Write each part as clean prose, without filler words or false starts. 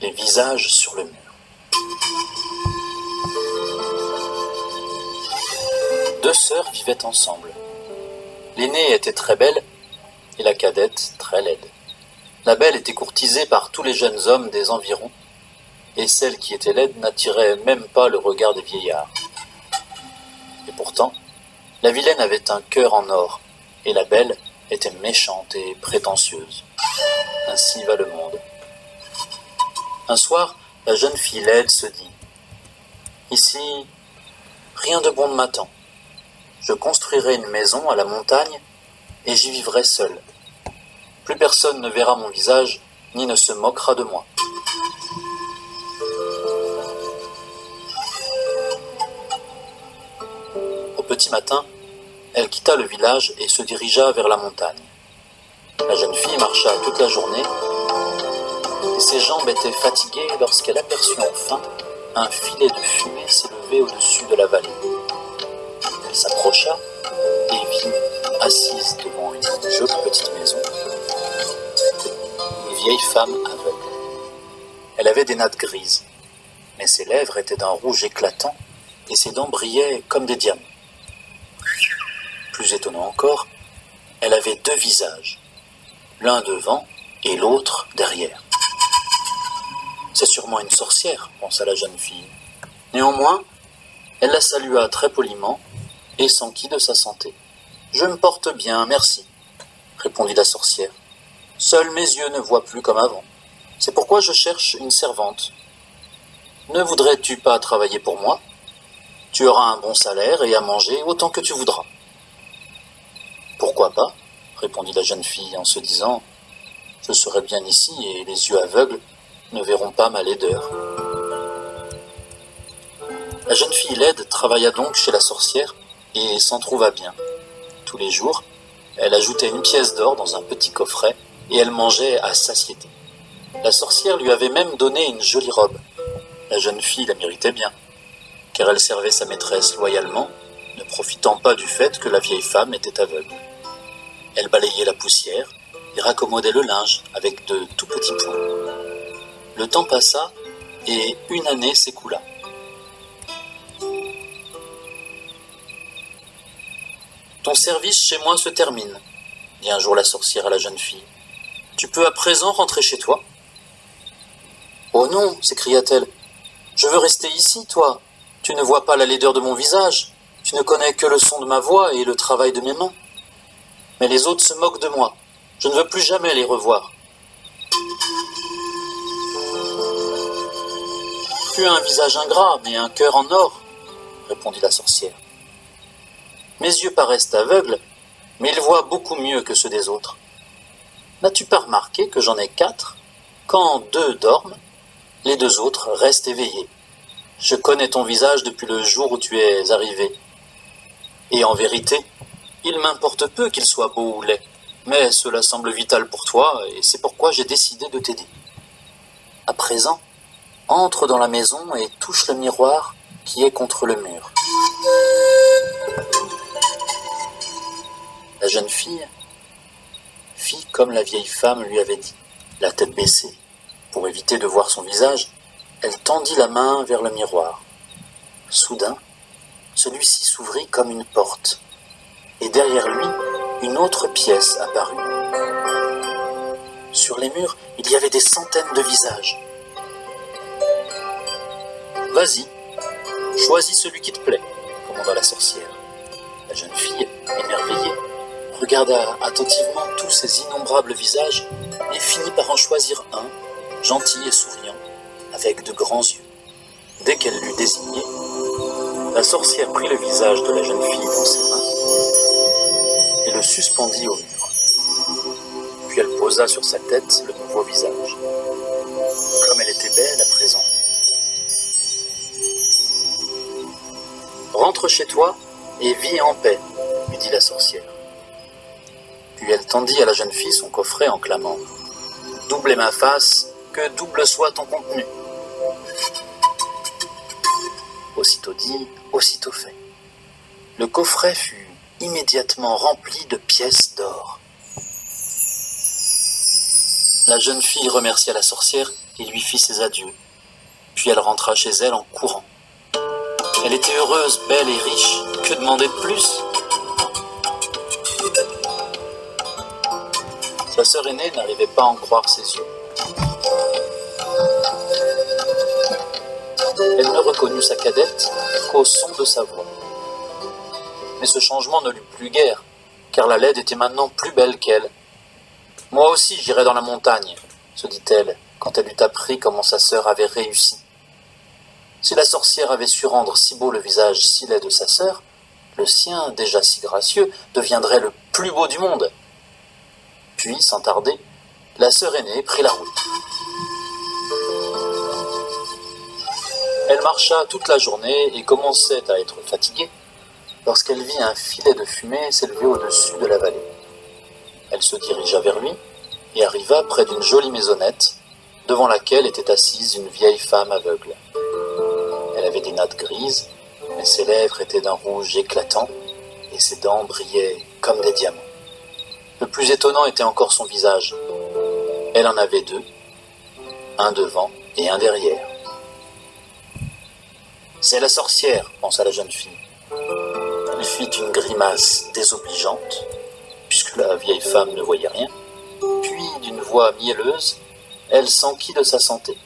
Les visages sur le mur. Deux sœurs vivaient ensemble. L'aînée était très belle et la cadette très laide. La belle était courtisée par tous les jeunes hommes des environs et celle qui était laide n'attirait même pas le regard des vieillards. Et pourtant, la vilaine avait un cœur en or et la belle était méchante et prétentieuse. Ainsi va le monde. Un soir, la jeune fille laide se dit « Ici, rien de bon ne m'attend. Je construirai une maison à la montagne et j'y vivrai seule. Plus personne ne verra mon visage ni ne se moquera de moi. » Au petit matin, elle quitta le village et se dirigea vers la montagne. La jeune fille marcha toute la journée et ses jambes étaient fatiguées lorsqu'elle aperçut enfin un filet de fumée s'élever au-dessus de la vallée. Elle s'approcha et vit, assise devant une jolie petite maison, une vieille femme aveugle. Elle avait des nattes grises, mais ses lèvres étaient d'un rouge éclatant et ses dents brillaient comme des diamants. Plus étonnant encore, elle avait deux visages, l'un devant et l'autre derrière. C'est sûrement une sorcière, pensa la jeune fille. Néanmoins, elle la salua très poliment et s'enquit de sa santé. « Je me porte bien, merci, » répondit la sorcière. « Seuls mes yeux ne voient plus comme avant. C'est pourquoi je cherche une servante. Ne voudrais-tu pas travailler pour moi? Tu auras un bon salaire et à manger autant que tu voudras. » « Pourquoi pas? » répondit la jeune fille en se disant « Je serai bien ici et les yeux aveugles ne verront pas ma laideur. » La jeune fille laide travailla donc chez la sorcière et s'en trouva bien. Tous les jours, elle ajoutait une pièce d'or dans un petit coffret et elle mangeait à satiété. La sorcière lui avait même donné une jolie robe. La jeune fille la méritait bien, car elle servait sa maîtresse loyalement, ne profitant pas du fait que la vieille femme était aveugle. Elle balayait la poussière et raccommodait le linge avec de tout petits points. Le temps passa et une année s'écoula. « Ton service chez moi se termine, » dit un jour la sorcière à la jeune fille. « Tu peux à présent rentrer chez toi. »« Oh non, s'écria-t-elle, je veux rester ici, toi. Tu ne vois pas la laideur de mon visage, tu ne connais que le son de ma voix et le travail de mes mains. Mais les autres se moquent de moi, je ne veux plus jamais les revoir. »« Tu as un visage ingrat, mais un cœur en or, » répondit la sorcière. « Mes yeux paraissent aveugles, mais ils voient beaucoup mieux que ceux des autres. N'as-tu pas remarqué que j'en ai 4? Quand 2 dorment, les 2 autres restent éveillés. Je connais ton visage depuis le jour où tu es arrivé. Et en vérité, il m'importe peu qu'il soit beau ou laid, mais cela semble vital pour toi, et c'est pourquoi j'ai décidé de t'aider. À présent, entre dans la maison et touche le miroir qui est contre le mur. » La jeune fille fit comme la vieille femme lui avait dit, la tête baissée. Pour éviter de voir son visage, elle tendit la main vers le miroir. Soudain, celui-ci s'ouvrit comme une porte, et derrière lui, une autre pièce apparut. Sur les murs, il y avait des centaines de visages. « Vas-y, choisis celui qui te plaît, » commanda la sorcière. La jeune fille, émerveillée, regarda attentivement tous ces innombrables visages et finit par en choisir un, gentil et souriant, avec de grands yeux. Dès qu'elle l'eut désigné, la sorcière prit le visage de la jeune fille dans ses mains et le suspendit au mur. Puis elle posa sur sa tête le nouveau visage. Comme elle était belle à présent. « Rentre chez toi et vis en paix, » lui dit la sorcière. Puis elle tendit à la jeune fille son coffret en clamant « Double est ma face, que double soit ton contenu. » Aussitôt dit, aussitôt fait. Le coffret fut immédiatement rempli de pièces d'or. La jeune fille remercia la sorcière et lui fit ses adieux. Puis elle rentra chez elle en courant. Elle était heureuse, belle et riche. Que demander de plus? Sa sœur aînée n'arrivait pas à en croire ses yeux. Elle ne reconnut sa cadette qu'au son de sa voix. Mais ce changement ne l'eut plus guère, car la laide était maintenant plus belle qu'elle. « Moi aussi j'irai dans la montagne », se dit-elle, quand elle eut appris comment sa sœur avait réussi. Si la sorcière avait su rendre si beau le visage si laid de sa sœur, le sien, déjà si gracieux, deviendrait le plus beau du monde. Puis, sans tarder, la sœur aînée prit la route. Elle marcha toute la journée et commençait à être fatiguée lorsqu'elle vit un filet de fumée s'élever au-dessus de la vallée. Elle se dirigea vers lui et arriva près d'une jolie maisonnette devant laquelle était assise une vieille femme aveugle. Elle avait des nattes grises, mais ses lèvres étaient d'un rouge éclatant et ses dents brillaient comme des diamants. Le plus étonnant était encore son visage. Elle en avait deux, un devant et un derrière. « C'est la sorcière », pensa la jeune fille. Elle fit une grimace désobligeante, puisque la vieille femme ne voyait rien, puis d'une voix mielleuse, elle s'enquit de sa santé.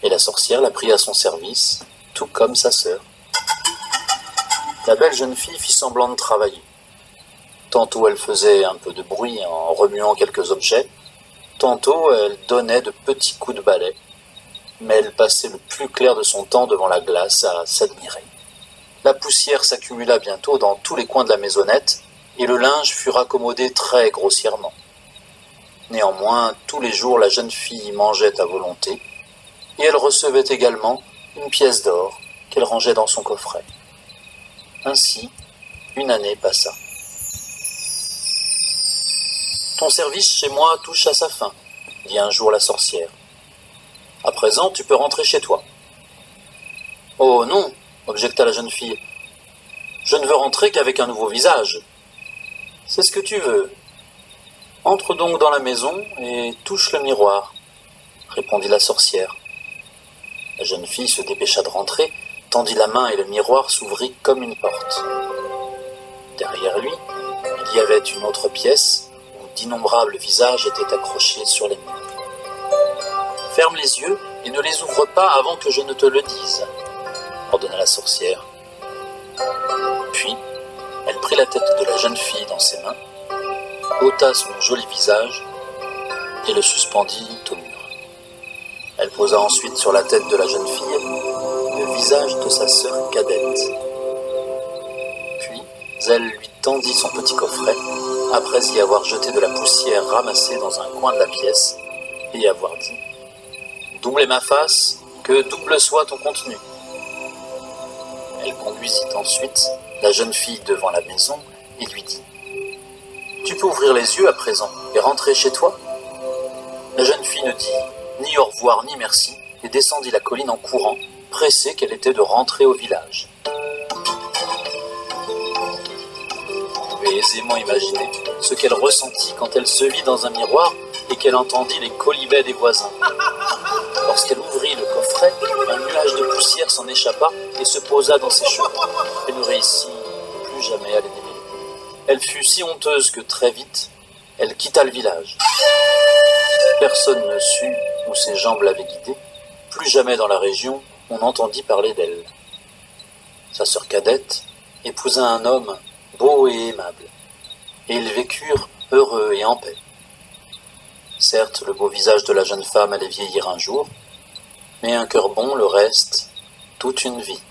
Et la sorcière la prit à son service, tout comme sa sœur. La belle jeune fille fit semblant de travailler. Tantôt elle faisait un peu de bruit en remuant quelques objets, tantôt elle donnait de petits coups de balai, mais elle passait le plus clair de son temps devant la glace à s'admirer. La poussière s'accumula bientôt dans tous les coins de la maisonnette, et le linge fut raccommodé très grossièrement. Néanmoins, tous les jours la jeune fille mangeait à volonté, et elle recevait également une pièce d'or qu'elle rangeait dans son coffret. Ainsi, une année passa. « Ton service chez moi touche à sa fin, » dit un jour la sorcière. « À présent, tu peux rentrer chez toi. »« Oh non !» objecta la jeune fille. « Je ne veux rentrer qu'avec un nouveau visage. »« C'est ce que tu veux. Entre donc dans la maison et touche le miroir, » répondit la sorcière. La jeune fille se dépêcha de rentrer, tendit la main et le miroir s'ouvrit comme une porte. Derrière lui, il y avait une autre pièce où d'innombrables visages étaient accrochés sur les murs. « Ferme les yeux et ne les ouvre pas avant que je ne te le dise, » ordonna la sorcière. Puis, elle prit la tête de la jeune fille dans ses mains, ôta son joli visage et le suspendit au mur. Elle posa ensuite sur la tête de la jeune fille le visage de sa sœur cadette. Puis, elle lui tendit son petit coffret, après y avoir jeté de la poussière ramassée dans un coin de la pièce, et avoir dit « Doublez ma face, que double soit ton contenu. » Elle conduisit ensuite la jeune fille devant la maison et lui dit « Tu peux ouvrir les yeux à présent et rentrer chez toi ?» La jeune fille ne dit ni au revoir ni merci et descendit la colline en courant, pressée qu'elle était de rentrer au village. Vous pouvez aisément imaginer ce qu'elle ressentit quand elle se vit dans un miroir et qu'elle entendit les quolibets des voisins. Lorsqu'elle ouvrit le coffret, un nuage de poussière s'en échappa et se posa dans ses cheveux. Elle ne réussit plus jamais à les démêler. Elle fut si honteuse que très vite, elle quitta le village. Personne ne sut où ses jambes l'avaient guidée. Plus jamais dans la région, on entendit parler d'elle. Sa sœur cadette épousa un homme beau et aimable, et ils vécurent heureux et en paix. Certes, le beau visage de la jeune femme allait vieillir un jour, mais un cœur bon le reste toute une vie.